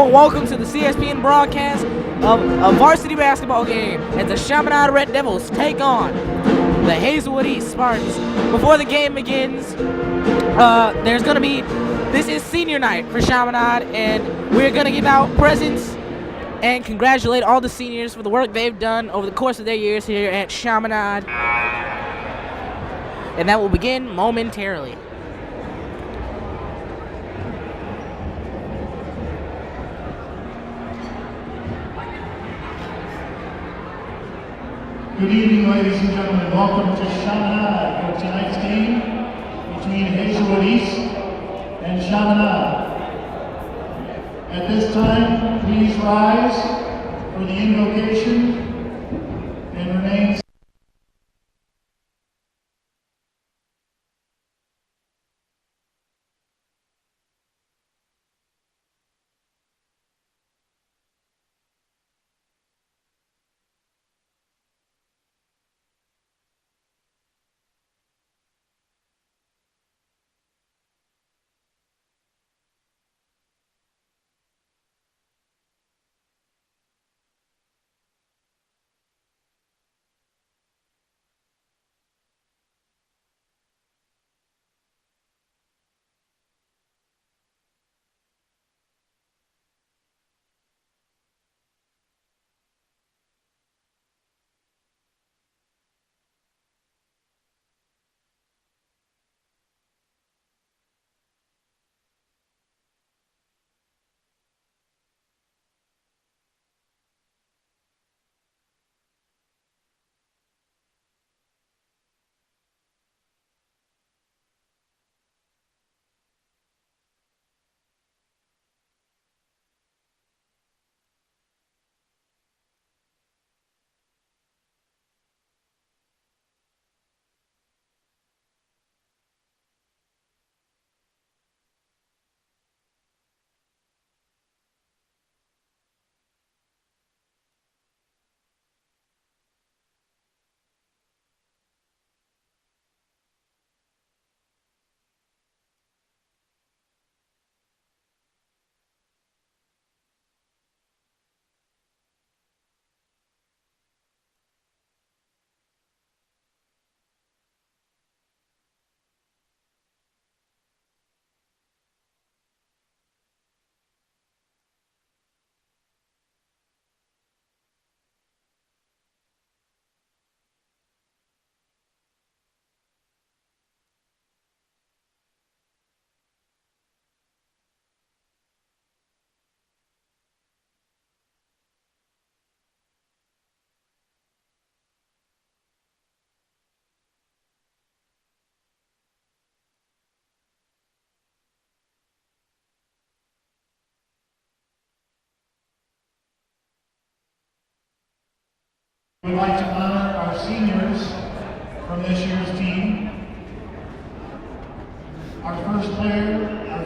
Hello and welcome to the Cspn broadcast of a varsity basketball game as the Chaminade Red Devils take on the Hazelwood East Spartans. Before the game begins, this is senior night for Chaminade, and we're going to give out presents and congratulate all the seniors for the work they've done over the course of their years here at Chaminade. And that will begin momentarily. Good evening, ladies and gentlemen. Welcome to Chaminade for tonight's game between Hazelwood East and Chaminade. At this time, please rise for the invocation and remain. We'd like to honor our seniors from this year's team. Our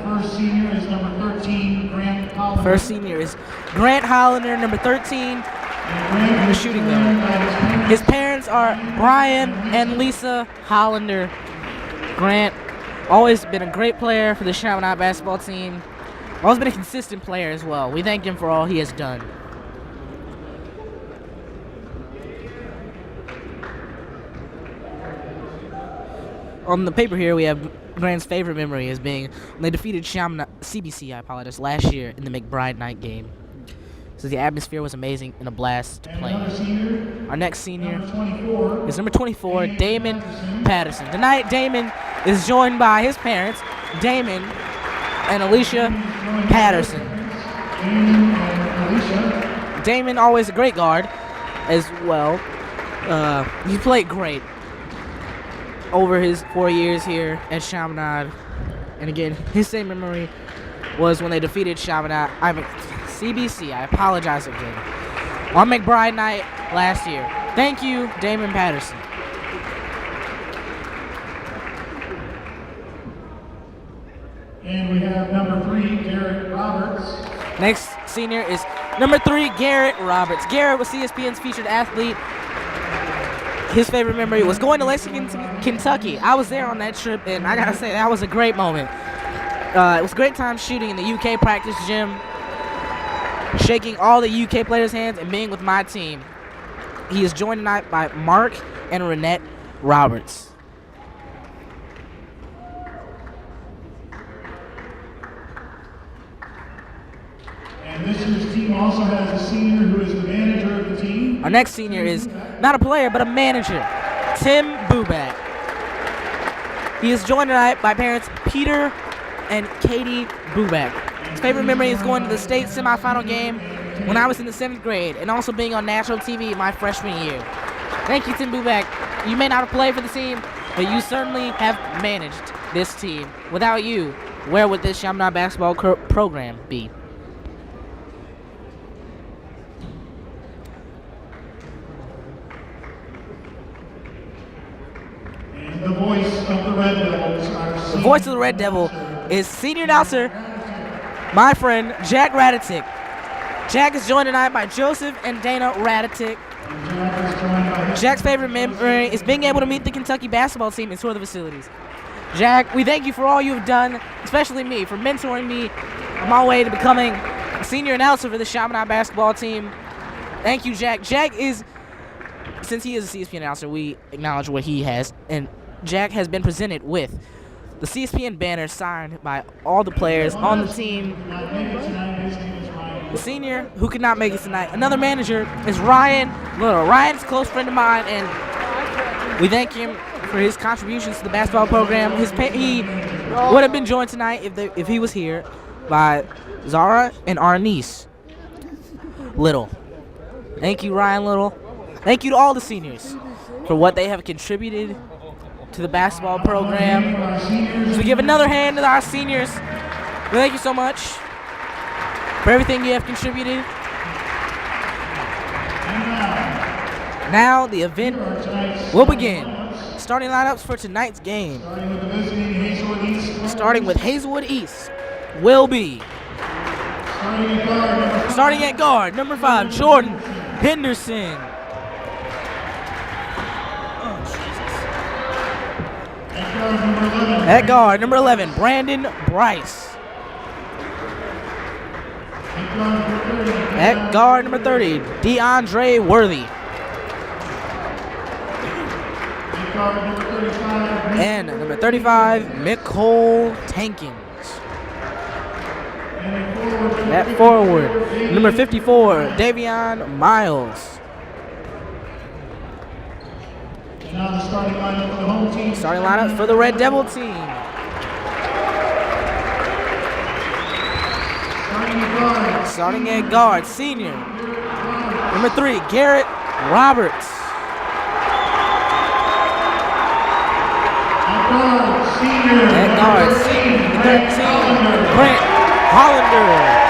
first senior is number 13, Grant Hollander. First senior is Grant Hollander, number 13. The shooting though. His parents are Brian and Lisa Hollander. Grant, always been a great player for the Chaminade basketball team. Always been a consistent player as well. We thank him for all he has done. On the paper here, we have Grant's favorite memory as being when they defeated CBC, last year in the McBride night game. So the atmosphere was amazing and a blast to play. Our next senior is number 24, Damon Patterson. Tonight, Damon is joined by his parents, Damon and Alicia Patterson. Damon, always a great guard as well. He played great over his 4 years here at Chaminade. And again, his same memory was when they defeated CBC. I apologize again. On McBride night last year. Thank you, Damon Patterson. And we have number 3, Garrett Roberts. Next senior is number 3, Garrett Roberts. Garrett was CSPN's featured athlete. His favorite memory was going to Lexington, Kentucky. I was there on that trip, and I gotta say, that was a great moment. It was a great time shooting in the UK practice gym. shaking all the UK players' hands and being with my team. He is joined tonight by Mark and Renette Roberts. And this year's team also has a senior who is the manager of the team. Our next senior is not a player, but a manager, Tim Bubak. He is joined tonight by parents Peter and Katie Bubak. His favorite memory is going to the state semifinal game when I was in the 7th grade and also being on national TV my freshman year. Thank you, Tim Bubak. You may not have played for the team, but you certainly have managed this team. Without you, where would this Chaminade basketball program be? The voice of the Red Devils. The voice of the Red Devil is senior announcer, my friend Jack Raditic. Jack is joined tonight by Joseph and Dana Raditic. Jack's favorite memory is being able to meet the Kentucky basketball team and tour the facilities. Jack, we thank you for all you have done, especially me, for mentoring me on my way to becoming a senior announcer for the Chaminade basketball team. Thank you, Jack. Jack is, since he is a CSPN announcer, we acknowledge what he has, and Jack has been presented with the CSPN banner signed by all the players on the team. The senior who could not make it tonight, another manager, is Ryan Little. Ryan's a close friend of mine, and we thank him for his contributions to the basketball program. He would have been joined tonight if he was here by Zara and our niece, Little. Thank you, Ryan Little. Thank you to all the seniors for what they have contributed to the basketball program. So we give another hand to our seniors. We thank you so much for everything you have contributed. Now the event will begin. Starting lineups for tonight's game. Starting with Hazelwood East will be starting at guard, number 5, Jordan Henderson. At guard, number 11, Brandon Bryce. At guard, number 30, DeAndre Worthy. And number 35, Nicole Tankins. At forward, number 54, Davion Miles. Now the starting lineup for the home team. Starting lineup for the Red Devil team. Starting at guard, senior, number 3, Garrett Roberts. At guard, senior, 13, Brent Hollander.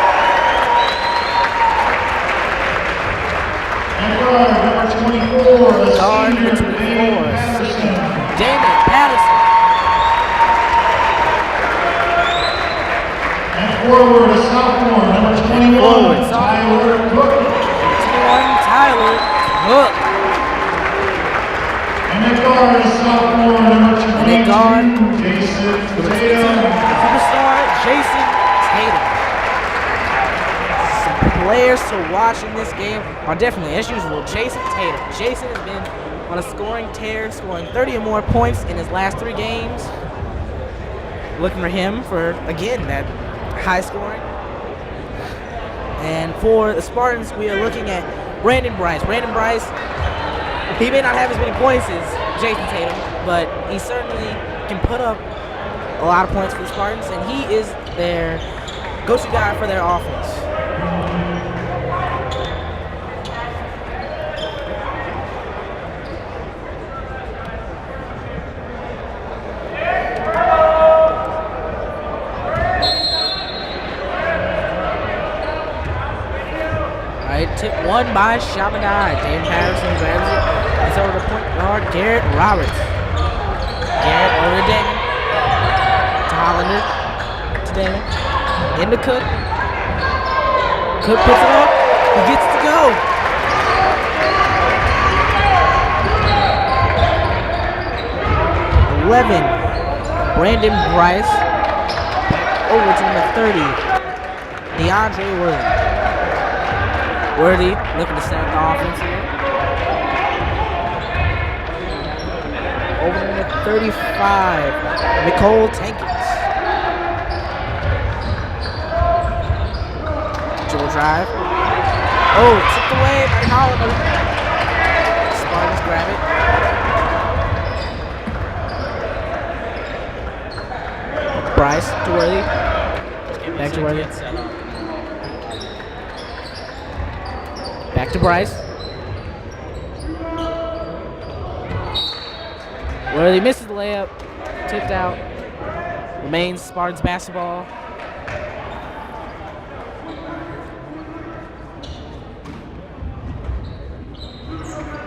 Guard number 24, senior, Damon Patterson. And forward, a sophomore, number 21, Tyler Cook. 21, Tyler Cook. And at guard, a sophomore, number 22, Jason Tatum. Superstar Jason Tatum. Players to watch in this game are definitely, as usual, Jason Tatum. Jason has been on a scoring tear, scoring 30 or more points in his last 3 games. Looking for him for, again, that high scoring. And for the Spartans, we are looking at Brandon Bryce. Brandon Bryce, he may not have as many points as Jason Tatum, but he certainly can put up a lot of points for the Spartans, and he is their go-to guy for their offense. Tip won by Chaminade. Dame Patterson grabs it. It's over to point guard Garrett Roberts. Garrett over to Damon. To Hollander. To Damon. Into Cook. Cook puts it up. He gets to go. Brandon Bryce. Over to number 30. DeAndre Worthy. Worthy looking to set up the offense here. Over to 35, Nicole Tankins. Dribble drive. Oh, tipped away by Hollander. Spartans grab it. Bryce to Worthy. Back to Worthy. Back to Bryce. Worthy misses the layup. Tipped out. Remains Spartans basketball.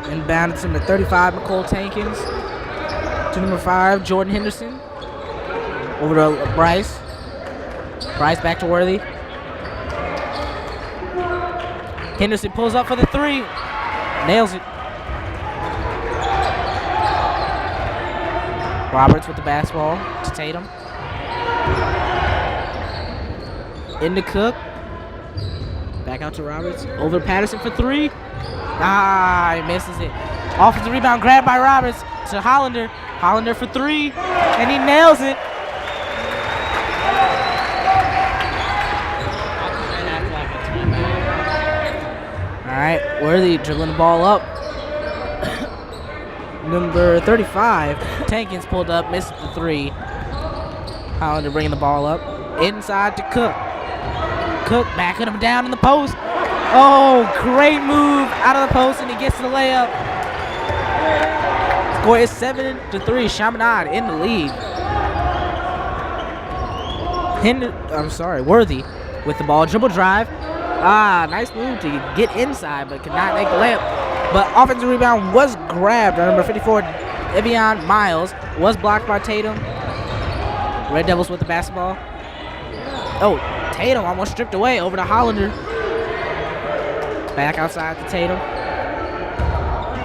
Inbound to number 35, Nicole Tankins. To number 5, Jordan Henderson. Over to Bryce. Bryce back to Worthy. Henderson pulls up for the 3. Nails it. Roberts with the basketball to Tatum. Into Cook. Back out to Roberts. Over to Patterson for 3. Ah, he misses it. Offensive rebound grabbed by Roberts to Hollander. Hollander for 3. And he nails it. Alright, Worthy dribbling the ball up. Number 35, Tankins pulled up, missed the 3. Hollander bringing the ball up. Inside to Cook. Cook backing him down in the post. Oh, great move out of the post, and he gets the layup. Score is 7-3. Chaminade in the lead. Worthy with the ball. Dribble drive. Nice move to get inside, but could not make the layup. But offensive rebound was grabbed by number 54, Evian Miles. Was blocked by Tatum. Red Devils with the basketball. Oh, Tatum almost stripped away over to Hollander. Back outside to Tatum.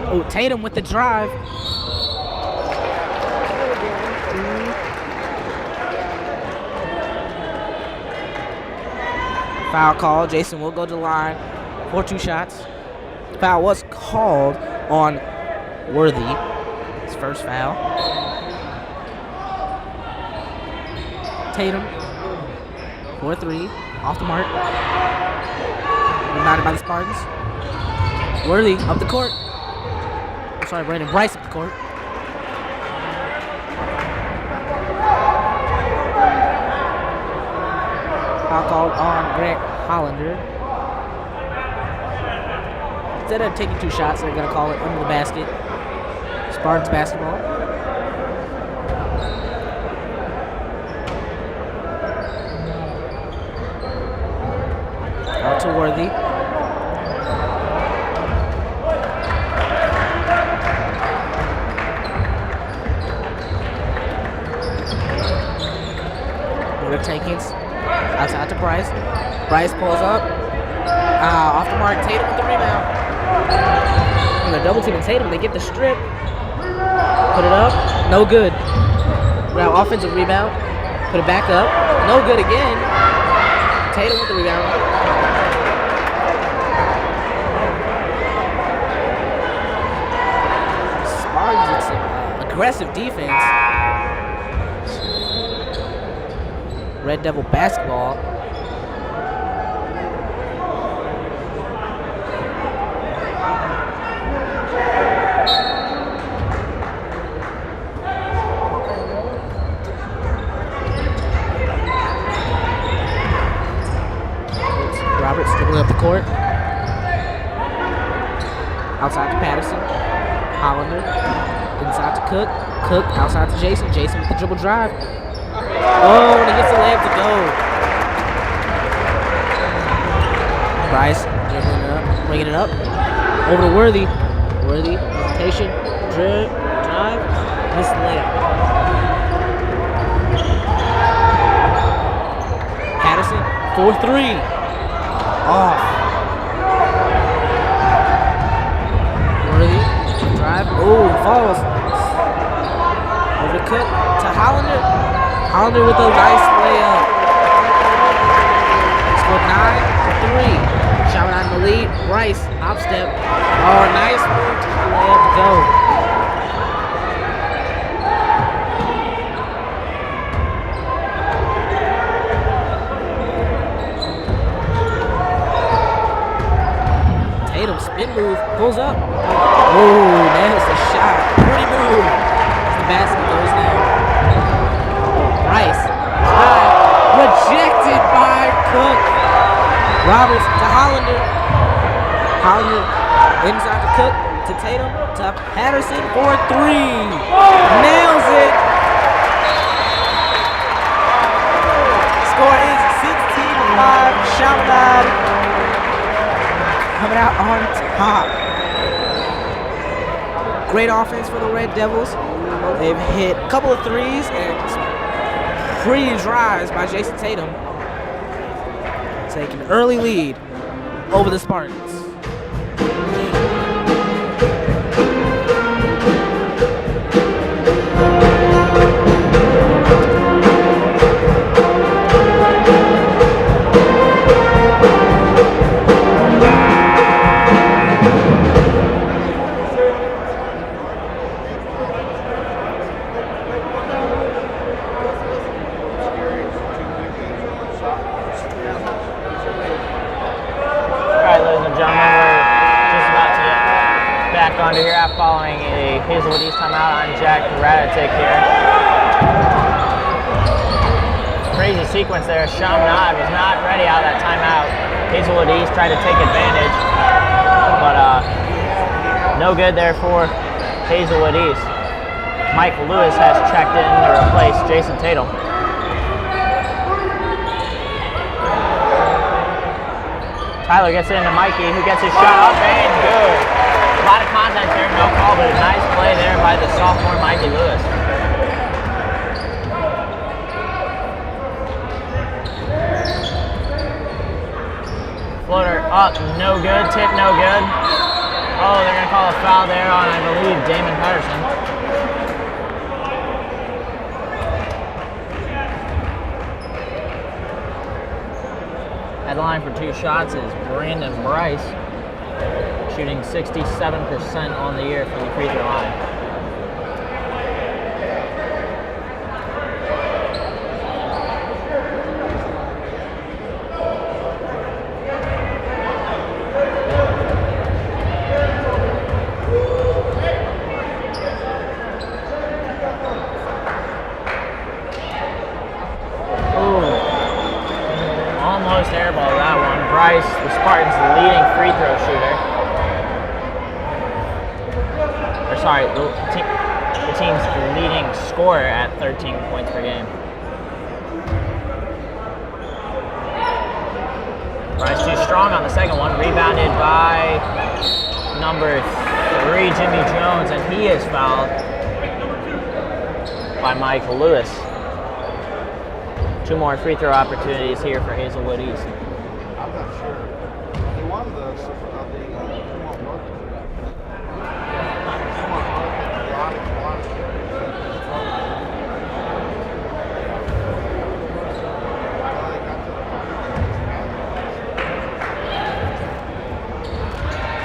Oh, Tatum with the drive. Foul call. Jason will go to the line for 2 shots. Foul was called on Worthy. His first foul. Tatum for 3. Off the mark. United by the Spartans. Worthy up the court. I'm sorry, Brandon Bryce up the court. Foul called on Greg Hollander. Instead of taking 2 shots, they're going to call it under the basket. Spartans basketball. Out to Worthy. Tankins. Outside to Bryce. Bryce pulls up. Off the mark. Tatum with the rebound. And they're double teaming Tatum. They get the strip. Put it up. No good. Now offensive rebound. Put it back up. No good again. Tatum with the rebound. Spartans with some aggressive defense. Red Devil basketball. Roberts dribbling up the court. Outside to Patterson. Hollander. Inside to Cook. Cook outside to Jason. Jason with the dribble drive. Oh, and he gets the layup to go. Bryce dribbling it up, bringing it up. Over to Worthy. Worthy, hesitation, drive, missed the layup. Patterson, 4-3. Off. Worthy, drive, oh, falls. Over to Cook, to Hollander. Hollander with a nice layup. Scored 9-3. Chaminade the lead. Bryce, hop step. Oh, nice move to the layup to go. Tatum spin move, pulls up. Oh, nails the shot. Pretty move. As the basket goes down. Oh, Bryce. Rejected by Cook. Roberts to Hollander. Hollander inside to Cook, to Tatum, to Patterson for 3. Nails it. Score is 16-5. Chaminade coming out on top. Great offense for the Red Devils. They've hit a couple of threes and pretty drives by Jason Tatum. Take an early lead over the Spartans. Here following a Hazelwood East timeout on Jack Radatic here. Crazy sequence there. Chaminade was not ready out of that timeout. Hazelwood East tried to take advantage, but no good there for Hazelwood East. Mike Lewis has checked in to replace Jason Tatum. Tyler gets it into Mikey, who gets his shot up and good. A lot of contact there, no call, but a nice play there by the sophomore Mikey Lewis. Floater up, no good, tip no good. Oh, they're going to call a foul there on, I believe, Damon Patterson. At the line for 2 shots is Brandon Bryce, shooting 67% on the year from the free throw line. Almost airball that one. Bryce, the Spartans' leading free throw shooter. Sorry, the team's leading scorer at 13 points per game. Bryce too strong on the second one, rebounded by number 3, Jimmy Jones, and he is fouled by Mike Lewis. 2 more free throw opportunities here for Hazelwood East. I'm not sure. He won the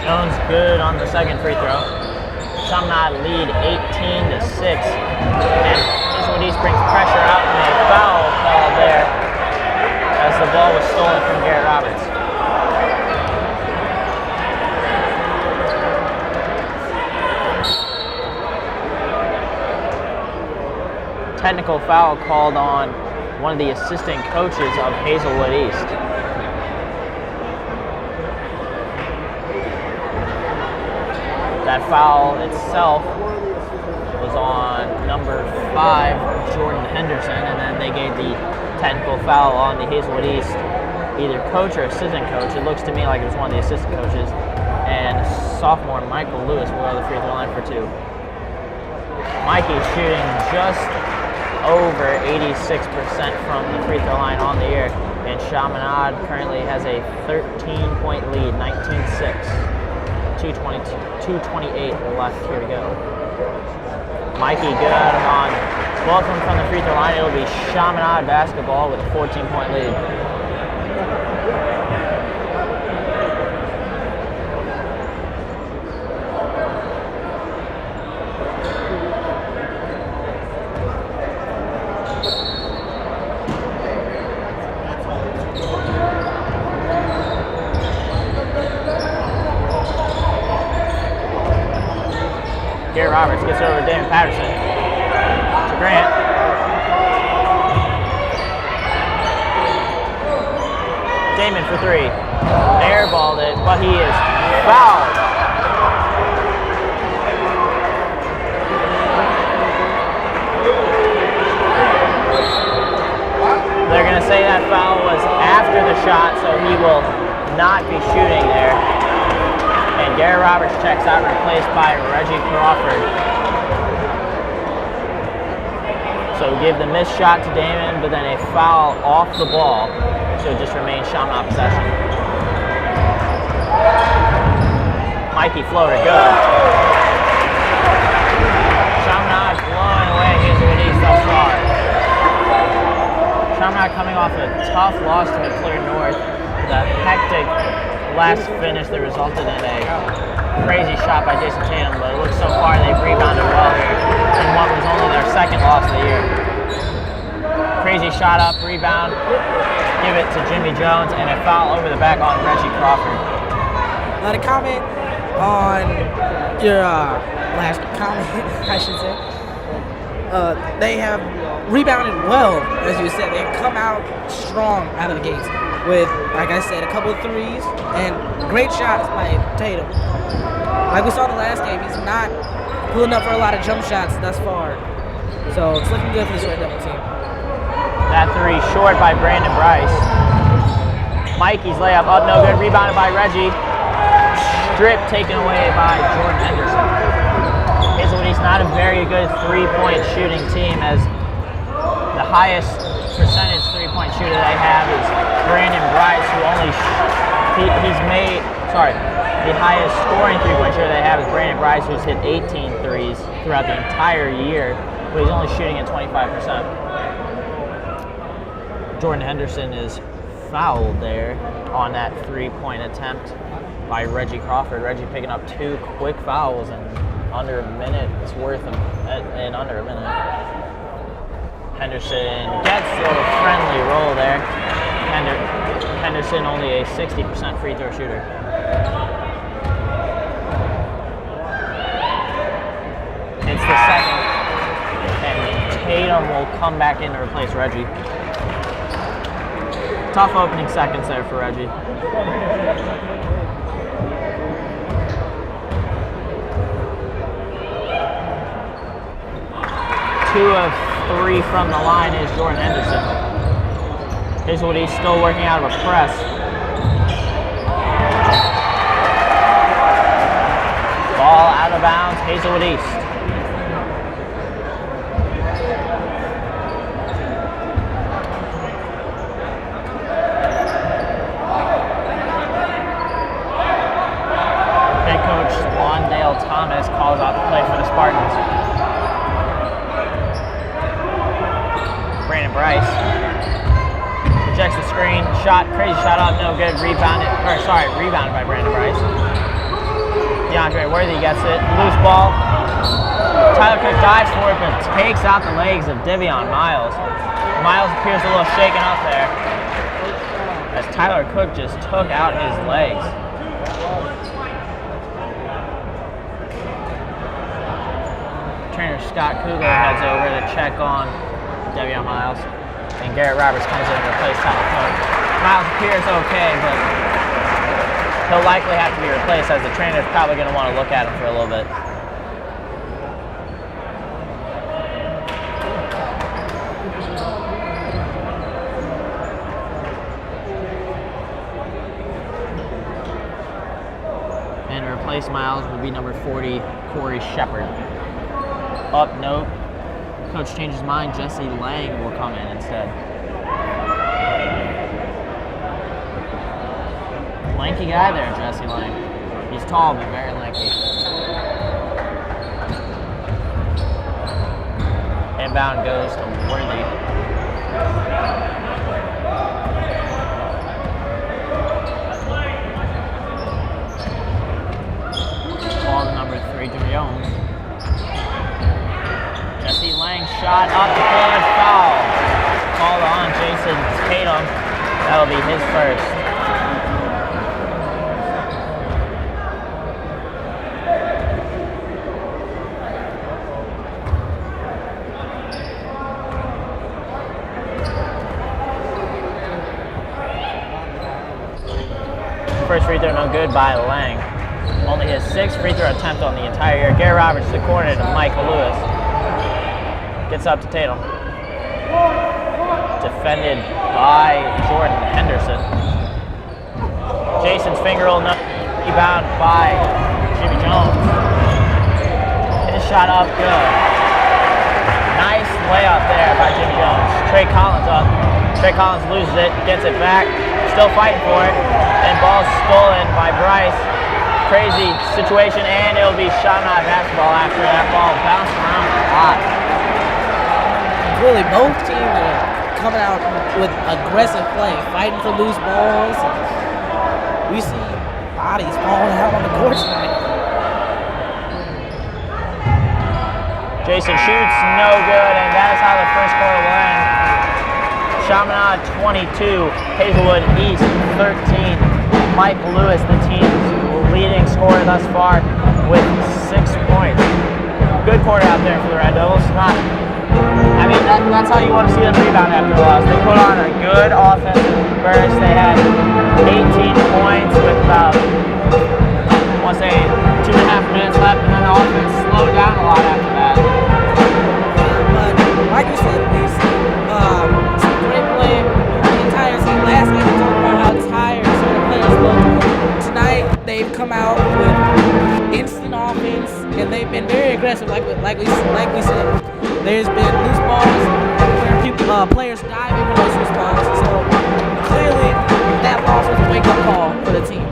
Jones good on the second free throw. Chaminade lead 18-6. And Hazelwood East brings pressure out and a foul called there as the ball was stolen from Garrett Roberts. Technical foul called on one of the assistant coaches of Hazelwood East. That foul itself was on number 5, Jordan Henderson, and then they gave the technical foul on the Hazelwood East, either coach or assistant coach. It looks to me like it was one of the assistant coaches, and sophomore Michael Lewis will go to the free throw line for 2. Mikey's shooting just over 86% from the free throw line on the year, and Chaminade currently has a 13-point lead, 19-6. 2:28 left here to go. Mikey good on both of them from the free throw line. It'll be Chaminade basketball with a 14-point lead. Gary Roberts gets over Damon Patterson to Grant. Damon for three. Airballed it, but he is fouled. They're going to say that foul was after the shot, so he will not be shooting there. And Gary Roberts checks out, replaced by Reggie Crawford. So give the missed shot to Damon, but then a foul off the ball. So it just remains Chaminade possession. Mikey floater, good. Chaminade blowing away Hazelwood East thus far. Chaminade coming off a tough loss to McClure North. The hectic last finish that resulted in a crazy shot by Jason Tatum, but it looks so far they've rebounded well here in what was only their second loss of the year. Crazy shot up, rebound, give it to Jimmy Jones, and a foul over the back on Reggie Crawford. Now to comment on your last comment, I should say. They have rebounded well, as you said. They come out strong out of the gates with, like I said, a couple of threes and great shots by Tatum. Like we saw the last game, he's not pulling up for a lot of jump shots thus far. So it's looking good for this Red Devil team. That three short by Brandon Bryce. Mikey's layup up, no good. Rebounded by Reggie. Strip taken away by Jordan Henderson. Hazelwood East not a very good three-point shooting team, as the highest percentage three-point shooter they have is Brandon Bryce, who only the highest scoring three-point shooter they have is Brandon Bryce, who's hit 18 threes throughout the entire year, but he's only shooting at 25%. Jordan Henderson is fouled there on that three-point attempt by Reggie Crawford. Reggie picking up two quick fouls in under a minute. It's worth in under a minute. Henderson gets a little friendly roll there. Henderson only a 60% free throw shooter. It's the second, and Tatum will come back in to replace Reggie. Tough opening seconds there for Reggie. 2 of 3 from the line is Jordan Henderson. Hazelwood East still working out of a press. Ball out of bounds, Hazelwood East. Head coach Wandale Thomas calls out the play for the Spartans. Brandon Bryce rejects the screen, crazy shot up, no good, rebounded by Brandon Bryce. DeAndre Worthy gets it, loose ball. Tyler Cook dives for it, but takes out the legs of Devion Miles. Miles appears a little shaken up there, as Tyler Cook just took out his legs. Trainer Scott Kugler heads over to check on Devion Miles, and Garrett Roberts comes in to replace Tyler Cook. Miles appears okay, but he'll likely have to be replaced, as the trainer's probably going to want to look at him for a little bit. And to replace Miles will be number 40, Corey Shepard. Up, note. Coach changes his mind, Jesse Lang will come in instead. Lanky guy there, Jesse Lang. He's tall, but very lanky. Inbound goes to Worthy. Ball to number 3, Jimmy Jones. Jesse Lang shot up, good foul. Called on Jason Tatum. That'll be his first. first free throw no good by Lang. Only his 6th free throw attempt on the entire year. Garrett Roberts to the corner to Michael Lewis. Gets up to Tatum. Defended by Jordan Henderson. Jason's finger roll, rebound by Jimmy Jones. His shot up, good. Nice layup there by Jimmy Jones. Trey Collins up. Trey Collins loses it, gets it back, still fighting for it, and ball's stolen by Bryce. Crazy situation, and it'll be Chaminade basketball after that ball bounced around a lot. Really, both teams are coming out with aggressive play, fighting for loose balls. We see bodies falling out on the court tonight. Jason shoots, no good, and that is how the first quarter will end. Chaminade 22, Hazelwood East 13. Mike Lewis, the team's leading scorer thus far, with 6 points. Good quarter out there for the Red Devils. That's how you want to see them rebound after a loss. They put on a good offensive burst. They had 18 points with about, I want to say, 2.5 minutes left, and then the offense slowed down a lot after that. But like you said, we see some great play from the entire team. Last night we talked about how tired certain players look. Tonight they've come out with instant offense, and they've been very aggressive. Like we said, there's been loose balls where players diving for those loose balls. So clearly that loss was a wake-up call for the team.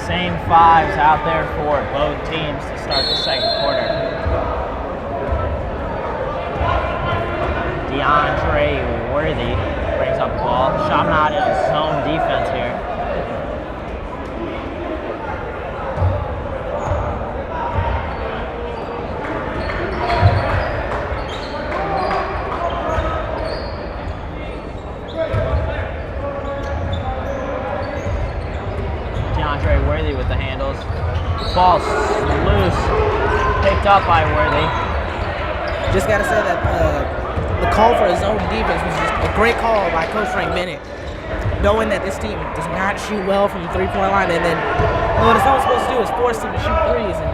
Same fives out there for both teams to start the second quarter. DeAndre Worthy brings up the ball. Chaminade in a zone defense here. DeAndre Worthy with the handles. Ball loose. Picked up by Worthy. Just got to say that the call for a zone defense was just a great call by Coach Frank Bennett, knowing that this team does not shoot well from the three-point line, and then what it's all supposed to do is force them to shoot threes, and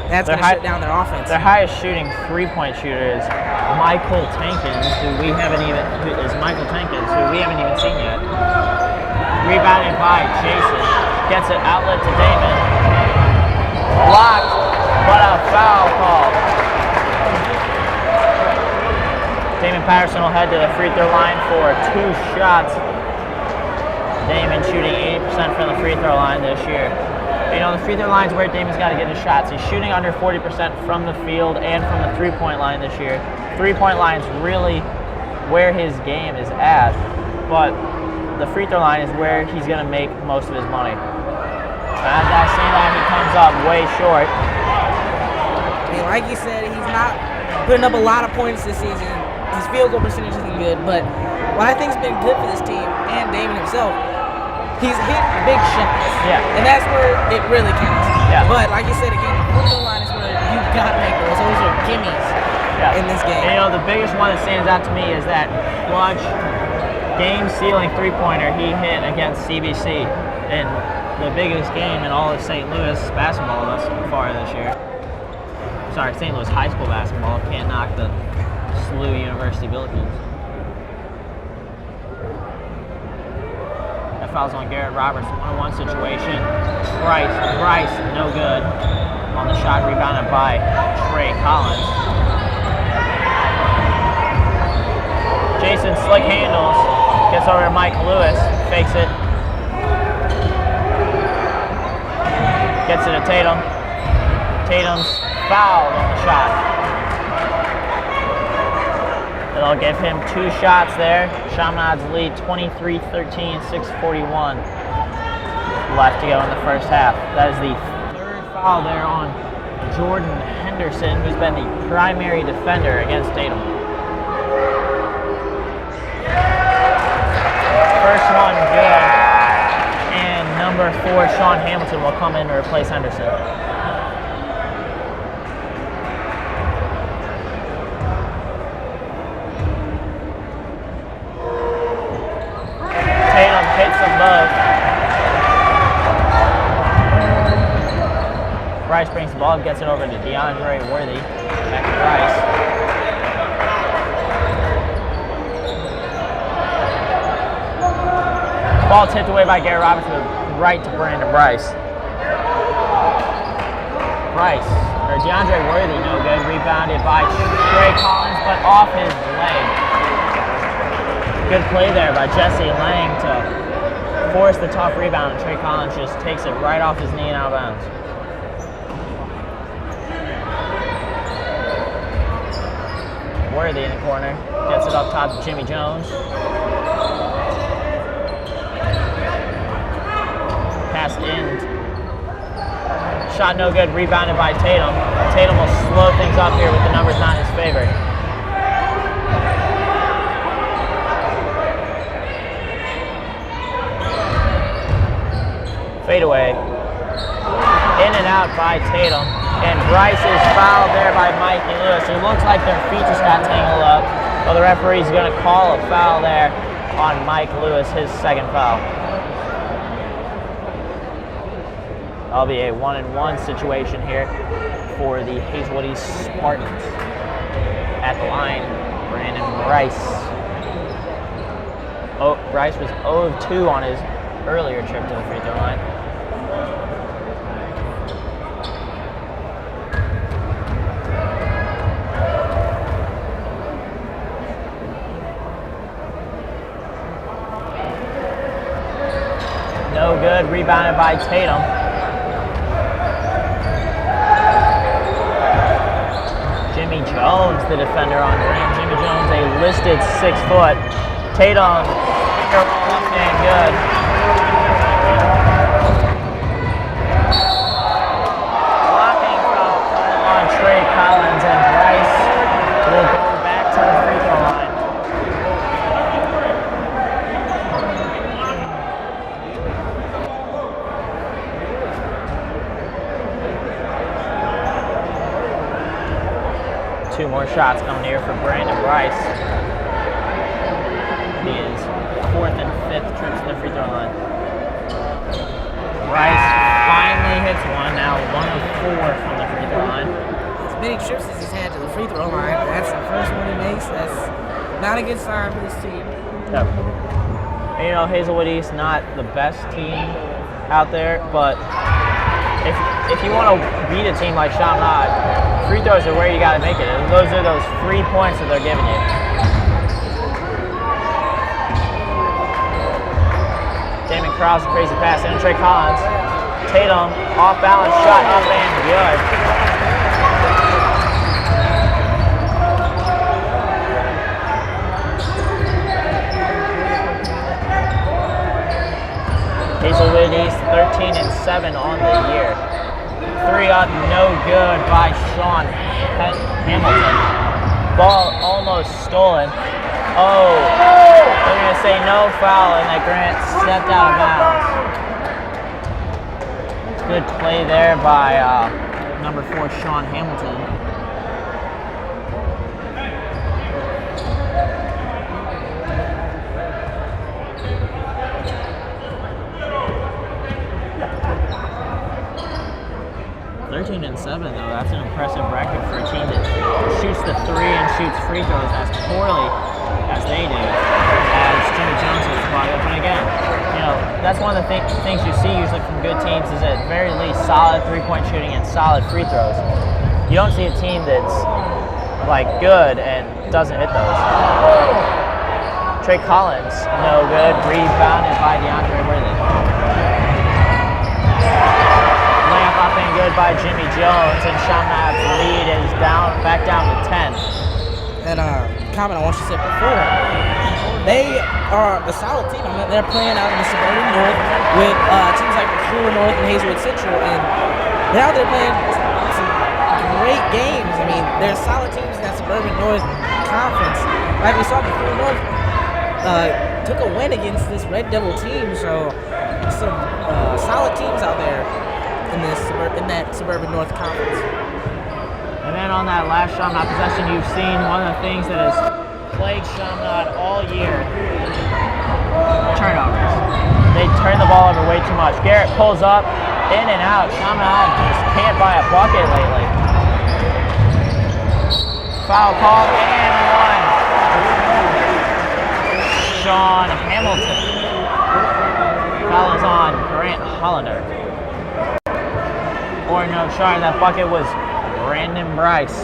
that's going to shut down their offense. Their highest shooting three-point shooter is Michael Tankins, who we haven't even seen yet. Rebounded by Jason. Gets it outlet to Damon. Blocked, but a foul call. Damon Patterson will head to the free throw line for 2 shots. Damon shooting 80% from the free throw line this year. You know, the free throw line is where Damon's got to get his shots. He's shooting under 40% from the field and from the three-point line this year. Three-point line is really where his game is at, but the free throw line is where he's going to make most of his money. As I say that, he comes up way short. I mean, like you said, he's not putting up a lot of points this season. His field goal percentage isn't good, but what I think's been good for this team and Damon himself, he's hit big shots. Yeah. And that's where it really counts. Yeah. But like you said again, the free throw line is where you've got to make those. Those are gimmies in this game. And, you know, the biggest one that stands out to me is that clutch game-sealing three-pointer he hit against CBC in the biggest game in all of St. Louis basketball thus far this year. Sorry, St. Louis high school basketball. Can't knock the SLU University Billikens. That foul's on Garrett Roberts. 1-on-1 situation. Bryce, no good. On the shot, rebounded by Trey Collins. Jason slick handles. Gets over to Mike Lewis. Fakes it. Gets it to Tatum. Tatum's fouled on the shot. It'll give him 2 shots there. Chaminade's lead 23-13, 6:41 left to go in the first half. That is the 3rd foul there on Jordan Henderson, who's been the primary defender against Tatum. 4, Sean Hamilton, will come in to replace Henderson. Tatum hits them both. Bryce brings the ball, gets it over to DeAndre Worthy. Back to Bryce. Ball tipped away by Gary Roberts, but right to Brandon Bryce. DeAndre Worthy, no good. Rebounded by Trey Collins, but off his leg. Good play there by Jesse Lang to force the tough rebound. Trey Collins just takes it right off his knee and out of bounds. Worthy in the corner, gets it up top to Jimmy Jones. Pass in. Shot no good, rebounded by Tatum. Tatum will slow things up here with the numbers not in his favor. Fadeaway. In and out by Tatum. And Bryce is fouled there by Mikey Lewis. It looks like their feet just got tangled up. Well, the referee's going to call a foul there on Mike Lewis, his second foul. That'll be a 1-and-1 situation here for the Hazelwood East Spartans. At the line, Brandon Bryce. Oh, Bryce was 0 of 2 on his earlier trip to the free throw line. No good, rebounded by Tatum. Jimmy Jones, the defender on Graham. Jimmy Jones, a listed 6 foot. Tatum, and good. Blocking foul on Trey Collins, and Bryce will go back to the free throw line. Two more shots coming here for Brandon Bryce. He is 4th and 5th trips to the free throw line. Bryce finally hits one, now 1 of 4 from the free throw line. As many trips as he's had to the free throw line, that's the first one he makes. That's not a good sign for this team. Yep. And, you know, Hazelwood East, not the best team out there, but if you want to beat a team like Chaminade, free throws are where you got to make it. And those are those free points that they're giving you. Damon Krause, a crazy pass, and Trey Collins. Tatum, off balance shot, up and good. Hazelwood East 13 and 7 on the year. 3 up, no good by Sean Hamilton. Ball almost stolen. Oh, they're going to say no foul, and that Grant stepped out of bounds. Good play there by number 4, Sean Hamilton. And 7 though, that's an impressive record for a team that shoots the 3 and shoots free throws as poorly as they do, as Jimmy Jones has brought up. And again, you know, that's one of the things you see usually from good teams is at very least solid 3-point shooting and solid free throws. You don't see a team that's like good and doesn't hit those. Trey Collins, no good, rebounded by DeAndre Worthy. Good by Jimmy Jones, and Chaminade's lead is back down to 10. And comment on what she said before. They are a solid team. I mean, they're playing out in the suburban north with teams like McClure North and Hazelwood Central, and they're out there playing some great games. I mean, they're solid teams in that suburban north conference. Like we saw McClure North took a win against this Red Devil team. So some solid teams out there in that Suburban North Conference. And then on that last Chaminade possession, you've seen one of the things that has plagued Chaminade all year. Turnovers. They turn the ball over way too much. Garrett pulls up, in and out. Chaminade just can't buy a bucket lately. Foul call and one. Sean Hamilton. Foul is on Grant Hollander. Or no, sorry, that bucket was Brandon Bryce.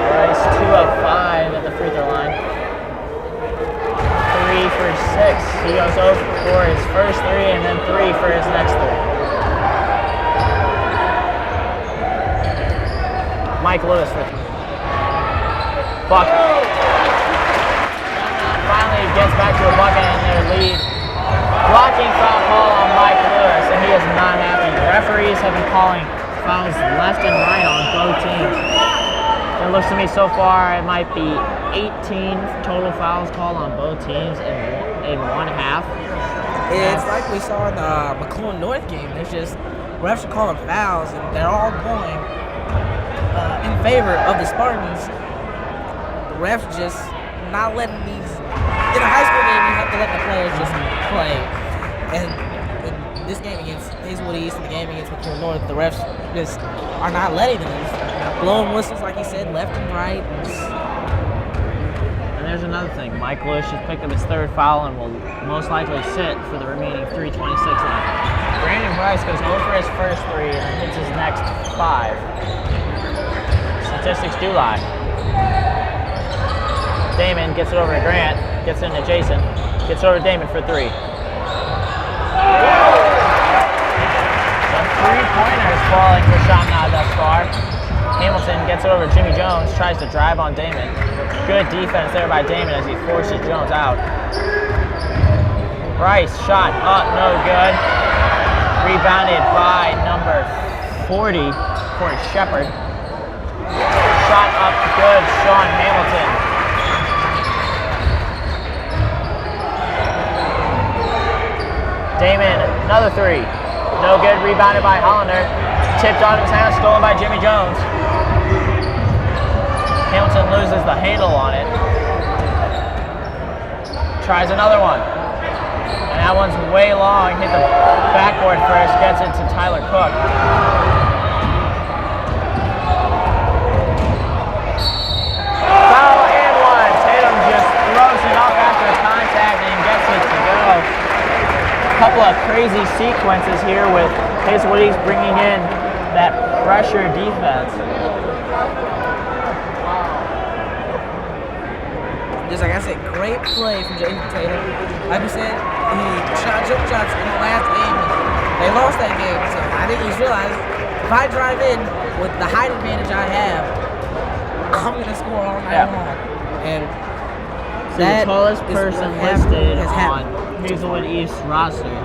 Bryce 2 of 5 at the free throw line. 3 for 6. He goes 0 for his first 3 and then 3 for his next 3. Mike Lewis with bucket. Finally gets back to a bucket and their lead. Blocking foul call on Mike Lewis, and he is not happy. The referees have been calling fouls left and right on both teams. It looks to me so far it might be 18 total fouls called on both teams in one half. It's like we saw in the McClellan North game. There's just refs are calling fouls, and they're all going in favor of the Spartans. The refs just not letting these. In a high school game, you have to let the players just play. And in this game against Hazelwood East and the game against McClellan North, the refs just are not letting them. Just blowing whistles, like he said, left and right. And there's another thing. Mike Lewis just picked up his 3rd foul and will most likely sit for the remaining 3:26 left. Brandon Bryce goes 0 for his first 3 and then hits his next 5. Statistics do lie. Damon gets it over to Grant, gets it into Jason, gets over to Damon for 3. The 3-pointers falling for Chaminade thus far. Hamilton gets it over to Jimmy Jones, tries to drive on Damon. Good defense there by Damon as he forces Jones out. Bryce shot up, no good. Rebounded by number 40, Corey Shepard. Shot up good, Sean Hamilton. Damon, another 3. No good, rebounded by Hollander. Tipped on his hand, stolen by Jimmy Jones. Hamilton loses the handle on it. Tries another one. And that one's way long. Hit the backboard first, gets it to Tyler Cook. Foul and 1. Tatum just throws it off after contact and gets it to go. A couple of crazy sequences here with Hazelwood East bringing in that pressure defense. Just like I said, great play from Jason Tatum. Like we said, he shot jump shots in the last game. They lost that game, so I think he's realized if I drive in with the height advantage I have, I'm gonna score all night long. And so the tallest person listed on Hazelwood East's roster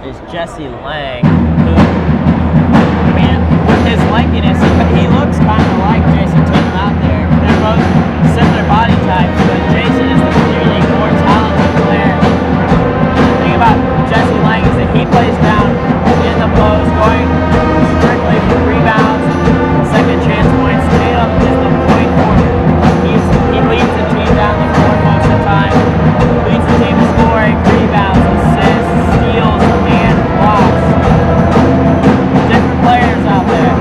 is Jesse Lang, who, I mean, with his lankiness, he looks kind of like Jason Tatum out there. They're both similar body types, but Jason is the clearly more talented player. The thing about Jesse Lang is that he plays down in the post, going strictly for rebounds, second chance points. Tatum is the point forward. He leads the team down the court most of the time, leads the team in scoring, rebounds, assists, steals, and blocks. Different players out there.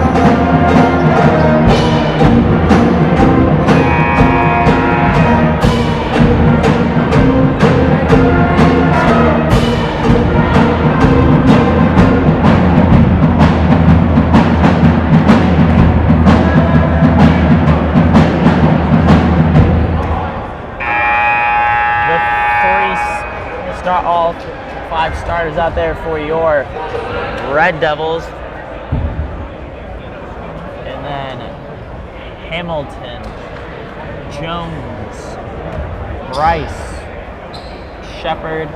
All 5 starters out there for your Red Devils. And then Hamilton, Jones, Bryce Shepard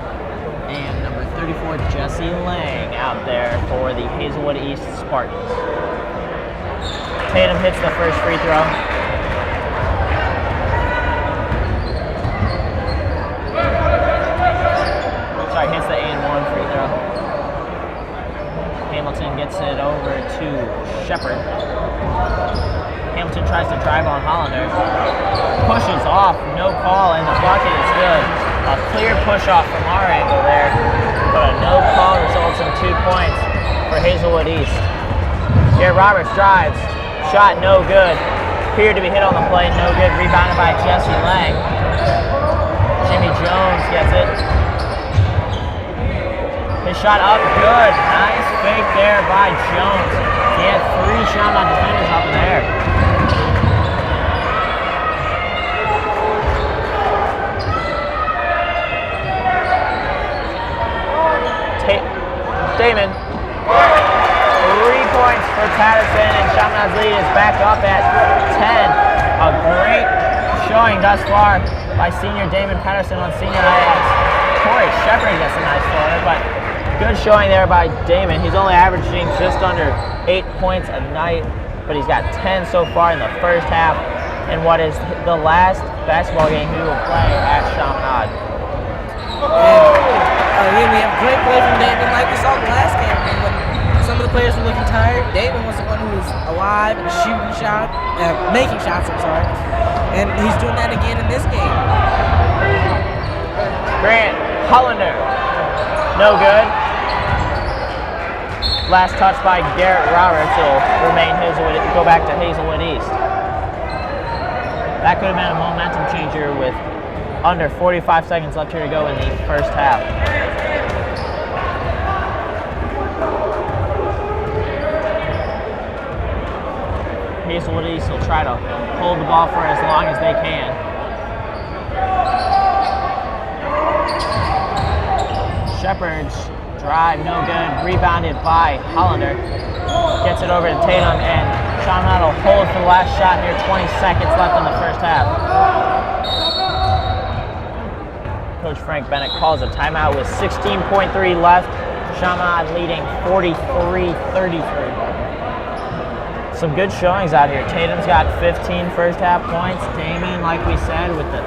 and number 34 Jesse Lang out there for the Hazelwood East Spartans. Tatum hits the first free throw. Sorry, hits the and-one free throw. Hamilton gets it over to Shepard. Hamilton tries to drive on Hollander. Pushes off, no call, and the bucket is good. A clear push off from our angle there, but a no call results in 2 points for Hazelwood East. Garrett Roberts drives, shot no good. Appeared to be hit on the play, no good. Rebounded by Jesse Lang. Jimmy Jones gets it. His shot up, good. Nice fake there by Jones. He had 3 Chaminade defenders up there. Damon. 3 points for Patterson, and Chaminade's lead is back up at 10. A great showing thus far by senior Damon Patterson on senior night. Corey Shepard gets a nice floater, but good showing there by Damon. He's only averaging just under 8 points a night, but he's got 10 so far in the first half in what is the last basketball game he will play at Chaminade. Again, we have great play from Damon, like we saw the last game. And when some of the players were looking tired, Damon was the one who was alive and shooting shot, making shots. I'm sorry, and he's doing that again in this game. Grant Hollander, no good. Last touch by Garrett Roberts will remain Hazelwood. Go back to Hazelwood East. That could have been a momentum changer with under 45 seconds left here to go in the first half. Hazelwood East will try to hold the ball for as long as they can. Shepard's drive, no good. Rebounded by Hollander. Gets it over to Tatum, and Chaminade will hold for the last shot here. 20 seconds left in the first half. Coach Frank Bennett calls a timeout with 16.3 left. Chaminade leading 43-33. Some good showings out here. Tatum's got 15 first half points. Damien, like we said, with the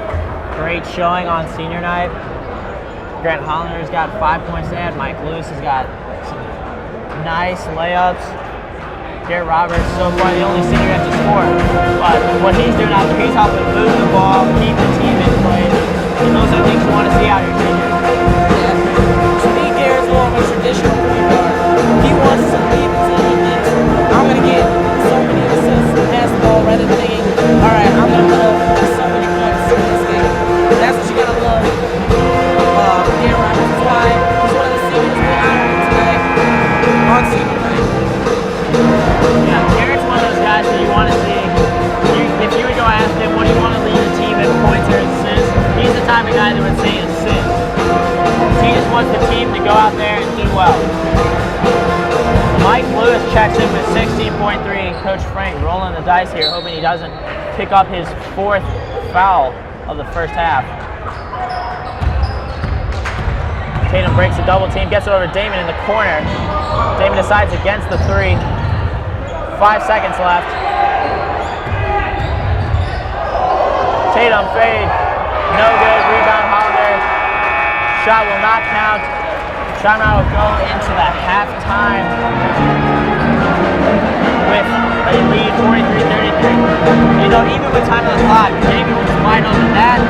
great showing on senior night. Grant Hollander's got 5 points to add. Mike Lewis has got some nice layups. Garrett Roberts, so far the only senior yet to score. But what he's doing out there, he's helping move the ball, keep the team in place. And those are things you want to see out here, seniors. Yeah. To me, Garrett's more of a traditional point guard. He wants to lead the team. He thinks, I'm going to get so many assists and pass the ball rather than thinking, all right, I'm going to put up so many points in this game. That's what you got to love. Garrett Roberts is why he's one of the seniors we honored tonight on senior night. Yeah, Garrett's one of those guys that you want to see. If you would go ask him, what do you want to lead the team in points or assists? He's the type of guy that would say assists. He just wants the team to go out there and do well. Mike Lewis checks in with 16.3. Coach Frank rolling the dice here, hoping he doesn't pick up his 4th foul of the first half. Tatum breaks the double team, gets it over to Damon in the corner. Damon decides against the 3. 5 seconds left. Tatum fade, no good. Rebound Hollander. Shot will not count. Chaminade will go into the halftime with a lead 43-33. You know, even with time on the clock, Damon was wide open. That,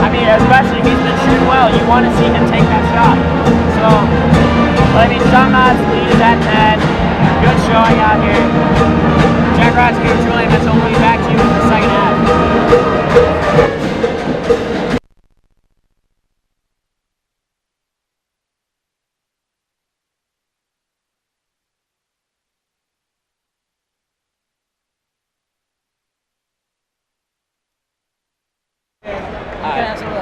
I mean, especially if he's been shooting well, you want to see him take that shot. So, I mean, Chaminade's lead is at 10. Good showing out here. Jack Ross, Coach Julian, that's all. We'll be back to you in the second half. You can answer that.